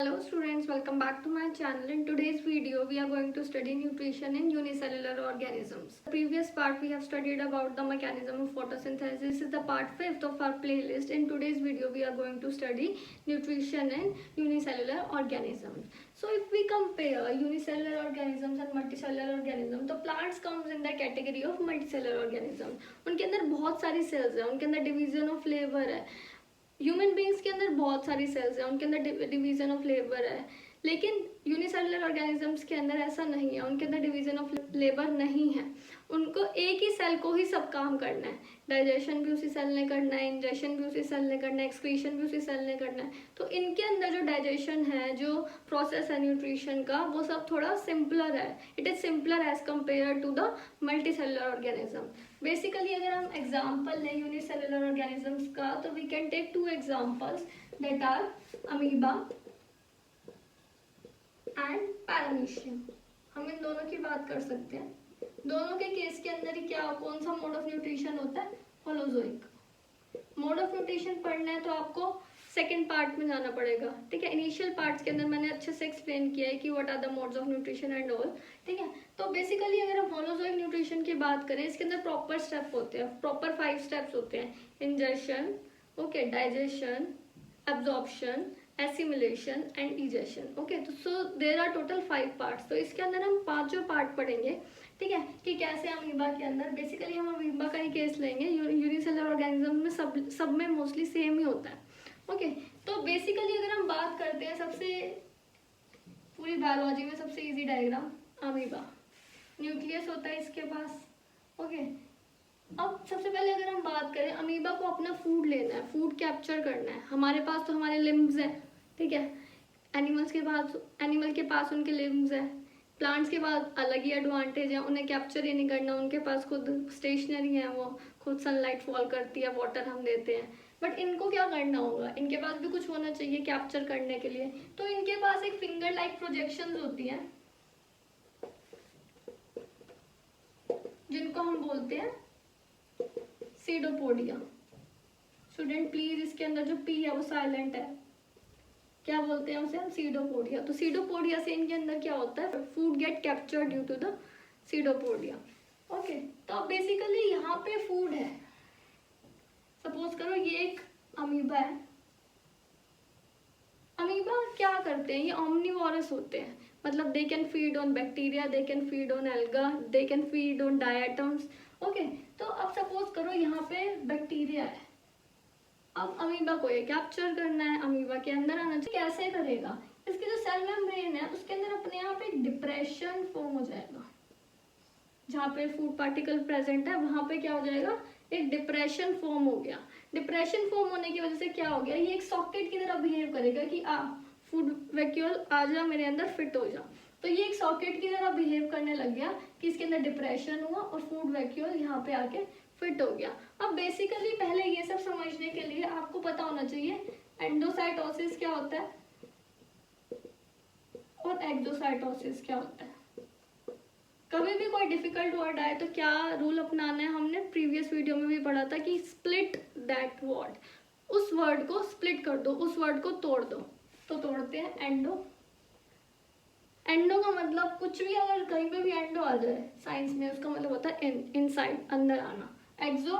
Hello students, welcome back to my channel. In today's video, we are going to study nutrition in unicellular organisms. The previous part we have studied about the mechanism of photosynthesis. This is the part 5th of our playlist. In today's video, we are going to study nutrition in unicellular organisms. So if we compare unicellular organisms and multicellular organisms, तो plants comes in the category of multicellular organisms. उनके अंदर बहुत सारी cells हैं, उनके अंदर division of labor है. Human beings के अंदर बहुत सारी सेल्स हैं, उनके अंदर डिवीजन ऑफ लेबर है, लेकिन यूनिसेलुलर ऑर्गेनिजम्स के अंदर ऐसा नहीं है, उनके अंदर डिवीजन ऑफ लेबर नहीं है. उनको एक ही सेल को ही सब काम करना है. डाइजेशन भी उसी सेल ने करना है, इंजेक्शन भी उसी सेल ने करना है, एक्सक्रीशन भी उसी सेल ने करना है. तो इनके अंदर जो डाइजेशन है, जो प्रोसेस है न्यूट्रिशन का, वो सब थोड़ा सिंपलर है. It is simpler as compare to the multicellular organism. Basically अगर हम एग्जाम्पल लें यूनिसेलुलर ऑर्गेनिजम्स का, तो we can take two examples that are amoeba and paramecium. हम इन दोनों की बात कर सकते हैं. दोनों के केस के अंदर ही क्या, कौन सा मोड ऑफ न्यूट्रिशन होता है? होलोजोइक. मोड ऑफ न्यूट्रिशन पढ़ना है तो आपको सेकेंड पार्ट में जाना पड़ेगा. ठीक है, इनिशियल पार्ट्स के अंदर मैंने अच्छे से एक्सप्लेन किया है कि what are the modes of nutrition and all. ठीक है, तो बेसिकली अगर हम होलोजोइक न्यूट्रिशन की बात करें, इसके अंदर प्रॉपर स्टेप होते हैं, प्रॉपर 5 स्टेप्स होते हैं. Injection, okay, digestion, absorption, assimilation and egestion. Okay, तो so there are total 5 parts. तो इसके अंदर हम 5 पार्ट पढ़ेंगे. ठीक है, कि कैसे अमीबा के अंदर, बेसिकली हम अमीबा का ही केस लेंगे. यूनिसेलुलर ऑर्गेनिज्म में सब में मोस्टली सेम ही होता है. ओके, तो बेसिकली अगर हम बात करते हैं, सबसे पूरी बायोलॉजी में सबसे इजी डायग्राम अमीबा. न्यूक्लियस होता है इसके पास. ओके, अब सबसे पहले अगर हम बात करें, अमीबा को अपना फूड लेना है, फूड कैप्चर करना है. हमारे पास तो हमारे लिम्ब्स हैं. ठीक है, एनिमल के पास उनके लिम्ब्स हैं. प्लांट्स के बाद अलग ही एडवांटेज है, उन्हें कैप्चर ही नहीं करना. उनके पास खुद स्टेशनरी है, वो खुद सनलाइट फॉल करती है, वाटर हम देते हैं. बट इनको क्या करना होगा, इनके पास भी कुछ होना चाहिए कैप्चर करने के लिए. तो इनके पास एक फिंगर लाइक प्रोजेक्शंस होती हैं, जिनको हम बोलते हैं सीडोपोडिया. स्टूडेंट प्लीज, इसके अंदर जो पी है वो साइलेंट है. क्या बोलते हैं उसे हम? सीडोपोडिया. तो सीडोपोडिया से इनके अंदर क्या होता है, food get captured due to the pseudopodia. Okay, तो अब बेसिकली यहाँ पे फूड है. सपोज करो ये एक अमीबा है. अमीबा क्या करते हैं, ये ओमनिवोरस होते हैं. मतलब they can feed on bacteria, they can feed on alga, they can feed on diatoms. Okay, तो अब सपोज करो यहाँ पे बैक्टीरिया है. अब अमीबा को ये कैप्चर करना है, अमीबा के अंदर आना चाहिए. कैसे करेगा? इसकी जो सेल मेम्ब्रेन है उसके अंदर अपने आप एक डिप्रेशन फॉर्म हो जाएगा. जहाँ पे फूड पार्टिकल प्रेजेंट है वहां पे क्या हो जाएगा, एक डिप्रेशन फॉर्म हो गया. डिप्रेशन फॉर्म होने की वजह से क्या हो गया, ये एक सॉकेट की तरह बिहेव करेगा कि फूड वैक्यूल आ जा, मेरे अंदर फिट हो जा. तो ये एक सॉकेट की तरह बिहेव करने लग गया कि इसके अंदर डिप्रेशन हुआ और फूड वैक्यूल यहाँ पे आके फिट हो गया. अब बेसिकली पहले ये सब समझने के लिए आपको पता होना चाहिए एंडोसाइटोसिस क्या होता है और एक्सोसाइटोसिस क्या होता है. कभी भी कोई डिफिकल्ट वर्ड आए तो क्या रूल अपनाना है, हमने प्रीवियस वीडियो में भी पढ़ा था कि स्प्लिट दैट वर्ड. उस वर्ड को स्प्लिट कर दो, उस वर्ड को तोड़ दो. तो तोड़ते हैं एंडो. एंडो का मतलब कुछ भी अगर कहीं पे भी एंडो आ जाए साइंस में, उसका मतलब होता है इनसाइड, अंदर आना. एक्सो,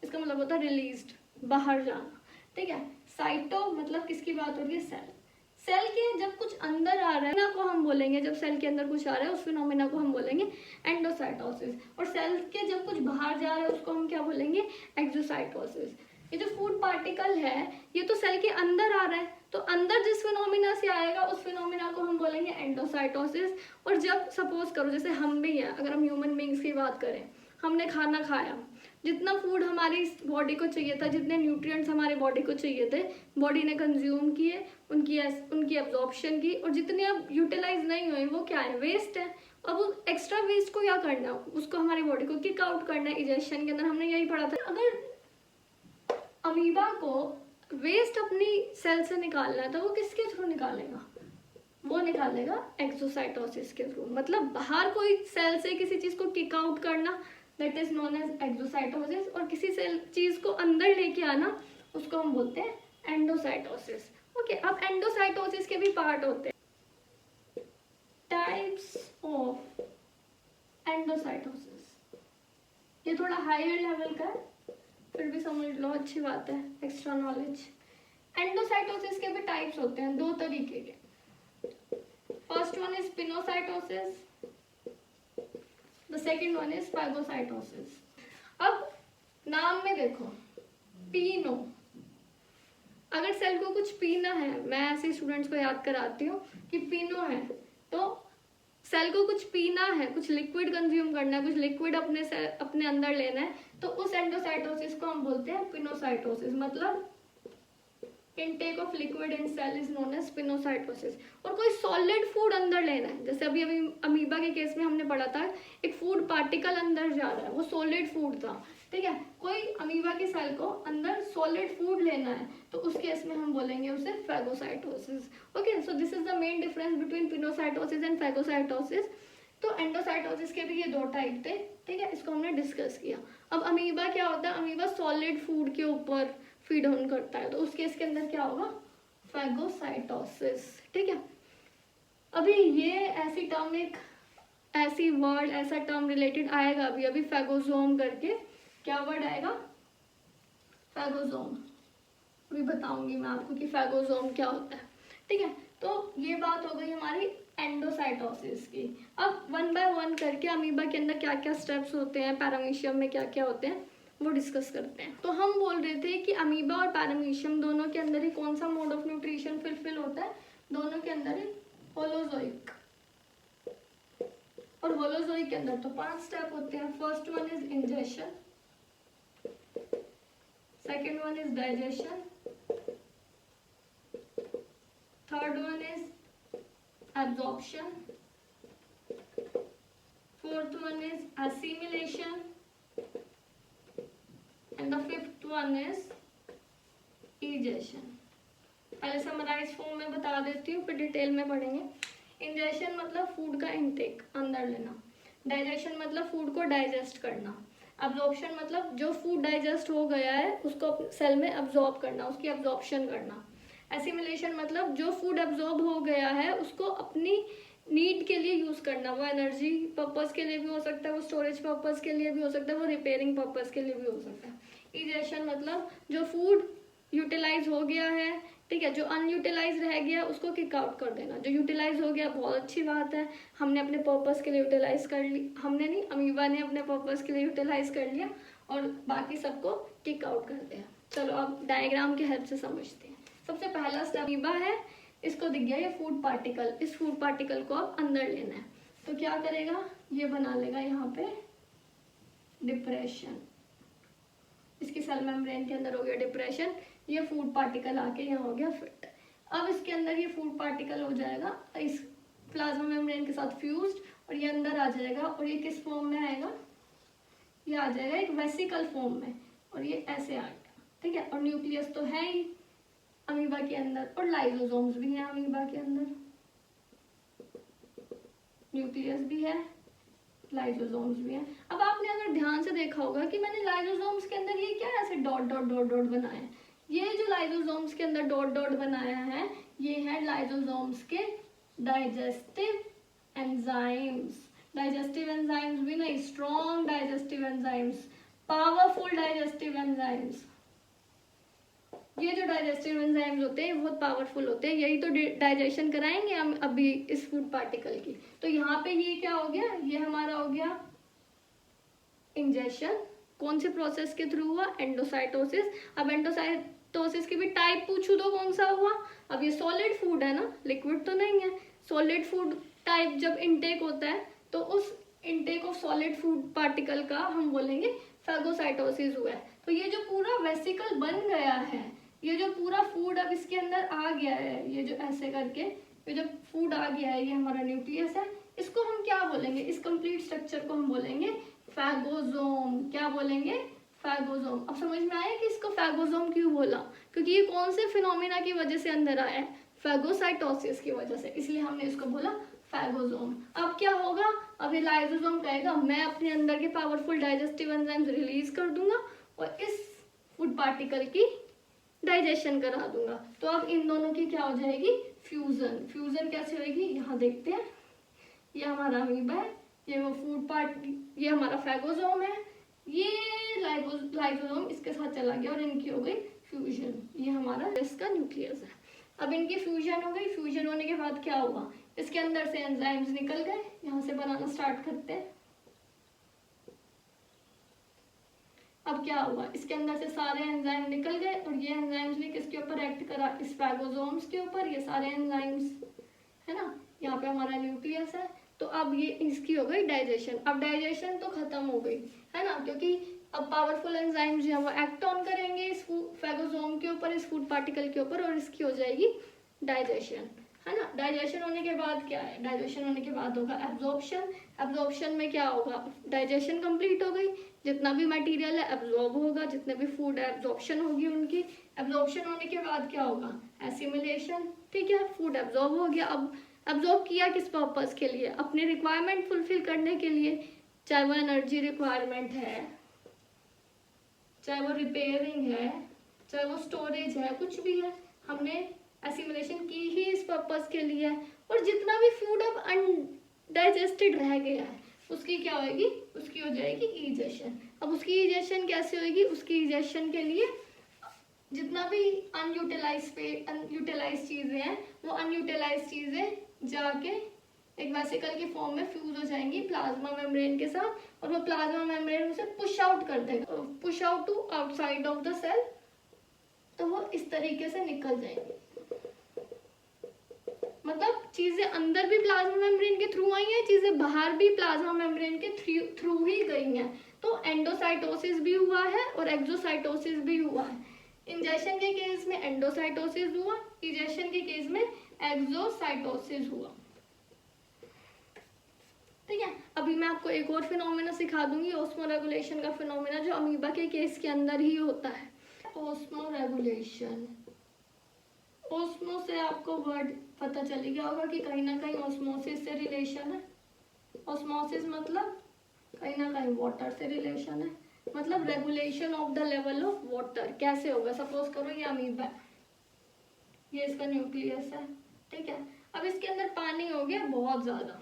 इसका मतलब होता है रिलीज्ड, बाहर जाना. ठीक है, साइटो मतलब किसकी बात हो रही है? सेल. सेल के जब कुछ अंदर आ रहा है ना को हम बोलेंगे, जब सेल के अंदर कुछ आ रहा है उस फिनोमेना को हम बोलेंगे एंडोसाइटोसिस. और सेल के जब कुछ बाहर जा रहा है उसको हम क्या बोलेंगे? एक्सोसाइटोसिस. ये जो फूड पार्टिकल है ये तो सेल के अंदर आ रहा है, तो अंदर जिस फिनोमिना से आएगा उस फिनोमिना को हम बोलेंगे एंडोसाइटोसिस. और जब सपोज करो जैसे हम भी हैं, अगर हम ह्यूमन बींग्स की बात करें, हमने खाना खाया, जितना फूड हमारी बॉडी को चाहिए था, जितने न्यूट्रिएंट्स हमारी बॉडी को चाहिए थे, बॉडी ने कंज्यूम किए, उनकी एब्जॉर्प्शन की, और जितने अब यूटिलाइज नहीं हुए वो क्या है? वेस्ट है. अब उस एक्स्ट्रा वेस्ट को क्या करना है, उसको हमारी बॉडी को किक आउट करना है. इजेक्शन के अंदर हमने यही पढ़ा था. अगर अमीबा को वेस्ट अपनी सेल से निकालना है तो वो किसके थ्रू निकालेगा? वो निकालेगा एक्सोसाइटोसिस के थ्रू. मतलब बाहर कोई सेल से किसी चीज को किक आउट करना, that is known as exocytosis. और किसी सेल चीज को अंदर लेके आना, उसको हम बोलते हैं एंडोसाइटोसिस. ओके, अब एंडोसाइटोसिस के भी पार्ट होते हैं। टाइप्स ऑफ एंडोसाइटोसिस, ये थोड़ा हायर लेवल का है, फिर भी समझ लो, अच्छी बात है, एक्स्ट्रा नॉलेज। एंडोसाइटोसिस के भी टाइप्स होते हैं, 2 तरीके के। First one is pinocytosis, the second one is phagocytosis. अब नाम में देखो, पीनो, अगर सेल को कुछ पीना है, मैं ऐसे स्टूडेंट्स को याद कराती हूँ कि पीनो है, तो सेल को कुछ पीना है, कुछ लिक्विड कंज्यूम करना है, कुछ लिक्विड अपने अंदर लेना है, तो उस एंडोसाइटोसिस को हम बोलते हैं पिनोसाइटोसिस। मतलब intake of liquid in cell is known as pinocytosis. और कोई सॉलिड फूड अंदर लेना है, जैसे अभी अमीबा के केस में हमने पढ़ा था, एक फूड पार्टिकल अंदर जा रहा है, वो सॉलिड फूड था, ठीक है। कोई अमीबा के सेल को अंदर सॉलिड फूड लेना है, तो उस केस में हम बोलेंगे उसे phagocytosis. Okay, so this is the main difference between pinocytosis and phagocytosis. तो एंडोसाइटोसिस के भी ये 2 टाइप थे, ठीक है, इसको हमने डिस्कस किया। अब अमीबा क्या होता है, अमीबा सॉलिड फूड के ऊपर फीड ऑन करता है, तो उस केस के अंदर क्या होगा, फैगोसाइटोसिस, ठीक है। अभी ये ऐसी टर्म, एक ऐसी वर्ड, ऐसा टर्म रिलेटेड आएगा अभी अभी, फैगोजोम करके, क्या वर्ड आएगा, फैगोजोम, अभी बताऊंगी मैं आपको कि फैगोजोम क्या होता है, ठीक है। तो ये बात हो गई हमारी एंडोसाइटोसिस की। अब 1 बाय 1 करके अमीबा के अंदर क्या क्या स्टेप्स होते हैं, पैरामीशियम में क्या क्या होते हैं, वो डिस्कस करते हैं। तो हम बोल रहे थे कि अमीबा और पैरामीशियम दोनों के अंदर ही कौन सा मोड ऑफ न्यूट्रिशन फुलफिल होता है, दोनों के अंदर ही होलोजोइक। और होलोजोइक के अंदर तो 5 स्टेप होते हैं। First one is ingestion, second one is digestion, third one is absorption, fourth one is assimilation, and the fifth one is egestion। पहले समराइज फॉर्म में बता देती हूँ, फिर डिटेल में पढ़ेंगे। इंजेशन मतलब फूड का इनटेक, अंदर लेना। डाइजेशन मतलब फूड को डाइजेस्ट करना। अब्जॉर्प्शन मतलब जो फूड डाइजेस्ट हो गया है उसको सेल में अब्जॉर्ब करना, उसकी अब्जॉर्प्शन करना। एसिमिलेशन मतलब जो फूड एब्जॉर्ब हो गया है उसको अपनी नीड के लिए यूज करना, वो एनर्जी पर्पस के लिए भी हो सकता है, वो स्टोरेज पर्पस के लिए भी हो सकता है, वो रिपेयरिंग पर्पस के लिए भी हो सकता है। इजेशन मतलब जो फूड यूटिलाइज हो गया है, ठीक है, जो अनयूटिलाइज रह गया उसको किक आउट कर देना। जो यूटिलाइज हो गया बहुत अच्छी बात है, हमने अपने पर्पस के लिए यूटिलाइज कर ली, हमने नहीं, अमीबा ने अपने पर्पस के लिए यूटिलाइज कर लिया और बाकी सबको किक आउट कर दिया। चलो अब डायग्राम की हेल्प से समझते हैं। सबसे पहला स्टेप अमीबा है, इसको दिख गया ये फूड पार्टिकल, इस फूड पार्टिकल को अब अंदर लेना है, तो क्या करेगा, ये बना लेगा यहाँ पे डिप्रेशन, इसकी सेल मेम्ब्रेन के अंदर हो गया डिप्रेशन, ये फूड पार्टिकल आके यहाँ हो गया फिट। अब इसके अंदर ये फूड पार्टिकल हो जाएगा इस प्लाज्मा मेम्ब्रेन के साथ फ्यूज्ड, और ये अंदर आ जाएगा, और ये किस फॉर्म में आएगा, ये आ जाएगा एक वेसिकल फॉर्म में, और ये ऐसे आएगा, ठीक है। और न्यूक्लियस तो है ही अमीबा के अंदर, और लाइजोसोम्स भी हैं अमीबा के अंदर, न्यूक्लियस भी है, लाइजोसोम्स भी हैं। अब आपने अगर ध्यान से देखा होगा कि मैंने लाइजोसोम्स के अंदर ये क्या ऐसे डॉट डॉट डॉट डॉट बनाए हैं, ये जो लाइजोसोम्स के अंदर डॉट डॉट बनाया है, ये है लाइजोसोम्स के डाइजेस्टिव एंजाइम्स। डाइजेस्टिव एंजाइम्स भी नहीं, strong digestive enzymes, powerful digestive enzymes. ये जो डाइजेस्टिव एंजाइम्स होते हैं बहुत पावरफुल होते हैं, यही तो डाइजेशन कराएंगे हम अभी इस फूड पार्टिकल की। तो यहाँ पे ये क्या हो गया, ये हमारा हो गया इंजेशन, कौन से प्रोसेस के थ्रू हुआ, एंडोसाइटोसिस। अब एंडोसाइटोसिस की भी टाइप पूछू तो कौन सा हुआ, अब ये सॉलिड फूड है ना, लिक्विड तो नहीं है। सॉलिड फूड टाइप जब इनटेक होता है तो उस intake of solid food particle का हम बोलेंगे फैगोसाइटोसिस हुआ है। तो ये जो पूरा वेसिकल बन गया है, ये जो पूरा फूड अब इसके अंदर आ गया है, ये जो ऐसे करके ये जो फूड आ गया है, ये हमारा न्यूक्लियस है, इसको हम क्या बोलेंगे, इस कंप्लीट स्ट्रक्चर को हम बोलेंगे फैगोसोम। क्या बोलेंगे, फैगोसोम। अब समझ में आया कि इसको फैगोसोम क्यों बोला, क्योंकि ये कौन से फिनोमिना की वजह से अंदर आया है, फैगोसाइटोसिस की वजह से, इसलिए हमने इसको बोला फैगोसोम। अब क्या होगा, अब ये लाइसोसोम कहेगा मैं अपने अंदर के पावरफुल डाइजेस्टिव एंजाइम्स रिलीज कर दूंगा और इस फूड पार्टिकल की डाइजेशन करा दूंगा। तो अब इन दोनों की क्या हो जाएगी, फ्यूजन। फ्यूजन कैसे होगी, यहाँ देखते हैं। ये हमारा अमीबा है, ये वो फूड पार्ट, ये हमारा फैगोसोम है, ये लाइसोसोम इसके साथ चला गया और इनकी हो गई फ्यूजन। ये हमारा इसका न्यूक्लियस है। अब इनकी फ्यूजन हो गई। फ्यूजन होने के बाद क्या हुआ, इसके अंदर से एंजाइम्स निकल गए, यहाँ से बनाना स्टार्ट करते हैं। अब क्या हुआ, इसके अंदर से सारे एंजाइम निकल गए और ये एंजाइम्स ने किसके ऊपर एक्ट करा, इस फैगोसोम्स के ऊपर, ये सारे एंजाइम्स है ना। यहाँ पे हमारा न्यूक्लियस है। तो अब ये इसकी हो गई डाइजेशन। अब डाइजेशन तो खत्म हो गई है ना, क्योंकि अब पावरफुल एंजाइम्स जो है वो एक्ट ऑन करेंगे इस फैगोसोम के ऊपर, इस फूड पार्टिकल के ऊपर, और इसकी हो जाएगी डाइजेशन है ना। डाइजेशन होने के बाद क्या है, डाइजेशन होने के बाद होगा एब्जॉर्प्शन। एब्जॉर्प्शन में क्या होगा, डाइजेशन कंप्लीट हो गई, जितना भी मटेरियल है एब्जॉर्ब होगा, जितने भी फूड है एब्जॉर्प्शन होगी उनकी। एब्जॉर्प्शन होने के बाद क्या होगा, एसिमिलेशन। ठीक है, फूड एब्जॉर्ब हो गया। अब एब्जॉर्ब किया किस पर्पस के लिए, अपने रिक्वायरमेंट फुलफिल करने के लिए, चाहे वो एनर्जी रिक्वायरमेंट है, चाहे वो रिपेयरिंग है, चाहे वो स्टोरेज है, कुछ भी है, हमने एसिमिलेशन की ही इस पर्पस के लिए है। और जितना भी फूड अब अनडाइजेस्टेड रह गया है उसकी क्या होगी, उसकी हो जाएगी इजेशन। अब उसकी इजेशन कैसे होगी, उसकी इजेशन के लिए जितना भी अनयूटिलाइज चीजें हैं वो अनयूटिलाइज चीजें जाके एक वेसिकल की फॉर्म में फ्यूज हो जाएंगी प्लाज्मा मेम्ब्रेन के साथ, और वो प्लाज्मा मेम्ब्रेन उसे पुश आउट कर देगा, push out to outside of the cell. तो वो इस तरीके से निकल जाएंगी। मतलब चीजें अंदर भी प्लाज्मा मेम्ब्रेन के थ्रू आई हैं, चीजें बाहर भी प्लाज्मा मेम्ब्रेन के थ्रू ही गई हैं। तो एंडोसाइटोसिस भी हुआ है और एक्सोसाइटोसिस भी हुआ है। इंजेक्शन के केस में एंडोसाइटोसिस हुआ, इंजेक्शन के केस में एक्सोसाइटोसिस हुआ। ठीक है, अभी मैं आपको एक और फिनोमेना सिखा दूंगी, ऑस्मोरेगुलेशन का फिनोमेना, जो अमीबा के केस के अंदर ही होता है। ऑस्मोरेगुलेशन, ऑस्मो से आपको वर्ड पता चल गया होगा कि कहीं ना कहीं ऑस्मोसिस से रिलेशन है। ऑस्मोसिस मतलब कहीं ना कहीं वाटर से रिलेशन है, मतलब regulation of the level of water. कैसे होगा, सपोज करो ये अमीबा है, ये इसका न्यूक्लियस है, ठीक है। अब इसके अंदर पानी हो गया बहुत ज्यादा।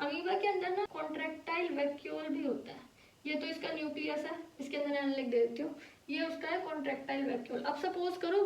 अमीबा के अंदर ना कॉन्ट्रैक्टाइल वैक्यूल भी होता है। ये तो इसका न्यूक्लियस है, इसके अंदर मैं लिख देती हूँ, ये उसका है कॉन्ट्रैक्टाइल वैक्यूल। अब सपोज करो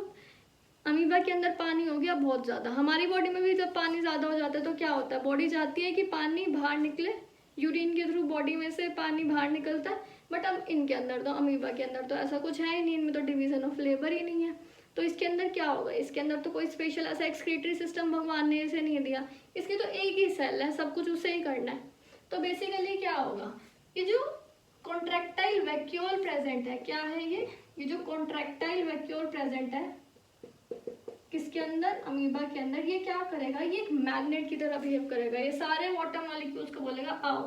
अमीबा के अंदर पानी हो गया बहुत ज्यादा। हमारी बॉडी में भी जब पानी ज्यादा हो जाता है तो क्या होता है, बॉडी चाहती है कि पानी बाहर निकले, यूरिन के थ्रू बॉडी में से पानी बाहर निकलता है। बट अब इनके अंदर तो, अमीबा के अंदर तो ऐसा कुछ है ही नहीं, इनमें तो डिवीजन ऑफ लेबर ही नहीं है। तो इसके अंदर क्या होगा, इसके अंदर तो कोई स्पेशल ऐसा एक्सक्रीटरी सिस्टम भगवान ने इसे नहीं दिया, इसकी तो एक ही सेल है, सब कुछ उसे ही करना है। तो बेसिकली क्या होगा, ये जो कॉन्ट्रैक्टाइल वैक्यूल प्रेजेंट है, क्या है ये जो कॉन्ट्रैक्टाइल वैक्यूल प्रेजेंट है किसके अंदर, अमीबा के अंदर, ये क्या करेगा, ये एक मैग्नेट की तरह बिहेव करेगा। ये सारे वाटर मॉलिक्यूल्स को बोलेगा आओ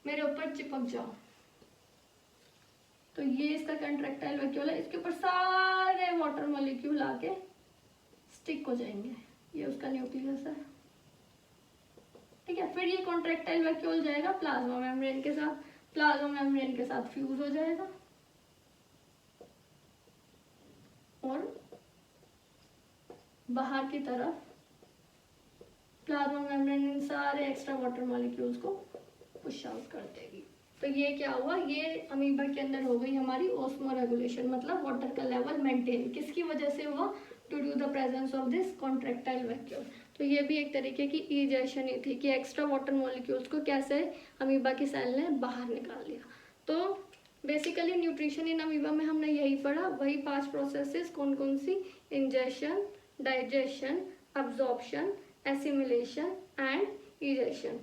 मेरे ऊपर चिपक जाओ। तो ये इसका कॉन्ट्रैक्टाइल वैक्यूल है, इसके ऊपर सारे वाटर मॉलिक्यूल आके स्टिक हो जाएंगे। ये उसका न्यूक्लियस है, ठीक है। फिर ये कॉन्ट्रैक्टाइल वैक्यूल जाएगा प्लाज्मा मेम्ब्रेन के साथ, प्लाज्मा मेम्ब्रेन के साथ फ्यूज हो जाएगा और बाहर की तरफ प्लाज्मा मेम्ब्रेन इन सारे एक्स्ट्रा वाटर मॉलिक्यूल्स को पुश आउट कर देगी। तो ये क्या हुआ, ये अमीबा के अंदर हो गई हमारी ऑस्मोरेगुलेशन, मतलब वाटर का लेवल मेंटेन। किसकी वजह से हुआ, to do the presence of this contractile vacuole. तो ये भी एक तरीके की इजेशन ही थी कि एक्स्ट्रा वाटर मॉलिक्यूल्स को कैसे अमीबा की सेल ने बाहर निकाल लिया। तो बेसिकली न्यूट्रिशन इन अमीबा में हमने यही पढ़ा, वही 5 प्रोसेसेस कौन कौन सी, ingestion, digestion, absorption, assimilation and egestion.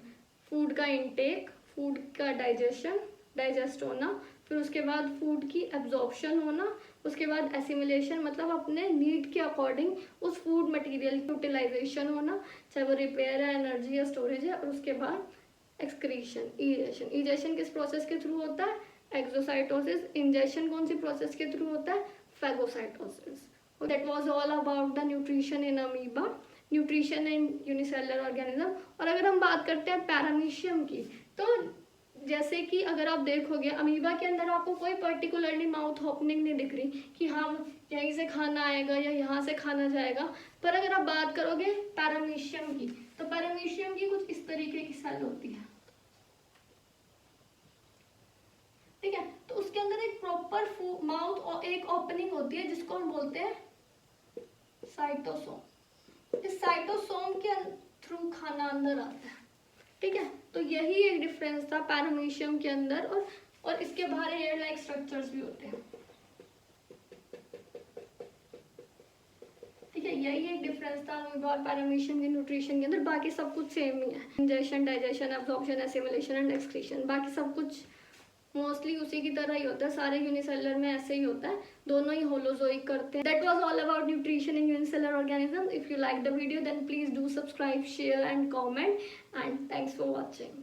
Food का इंटेक, फूड का डाइजेशन, डाइजेस्ट होना, फिर उसके बाद फूड की एब्जॉर्प्शन होना, उसके बाद एसिमिलेशन मतलब अपने नीड के अकॉर्डिंग उस फूड मटेरियल की यूटिलाइजेशन होना, चाहे वो रिपेयर है, एनर्जी या स्टोरेज है, और उसके बाद एक्सक्रीशन, इजेशन। इजेशन किस प्रोसेस के थ्रू होता है, एक्सोसाइटोसिस। इंजेशन कौन सी प्रोसेस के थ्रू होता है, phagocytosis. That was all about the nutrition in amoeba, nutrition in unicellular organism। और अगर हम बात करते हैं पैरामीशियम की, तो जैसे कि अगर आप देखोगे अमीबा के अंदर आपको कोई पर्टिकुलरली माउथ ओपनिंग नहीं दिख रही कि हम यहीं से खाना आएगा या यहाँ से खाना जाएगा। पर अगर आप बात करोगे पैरामीशियम की, तो पैरामीशियम की कुछ इस तरीके की सेल होती है, ठीक है। तो उसके अंदर एक प्रॉपर माउथ और एक ओपनिंग होती है जिसको हम बोलते हैं साइटोसोम। इस साइटोसोम के थ्रू खाना अंदर आता है, ठीक है। तो यही एक डिफरेंस था पैरामीशियम के अंदर, और इसके बाहर एयर लाइक स्ट्रक्चर्स भी होते हैं, ठीक है। यही एक डिफरेंस था अमीबा और पैरामीशियम के न्यूट्रिशन के अंदर। बाकी सब कुछ सेम ही है, injection, digestion, absorption, assimilation and excretion, बाकी सब कुछ मोस्टली उसी की तरह ही होता है। सारे यूनिसेलुलर में ऐसे ही होता है, दोनों ही होलोजोइक करते हैं। That was all about nutrition in unicellular organism. If you like the video then please do subscribe, share and comment, and thanks for watching.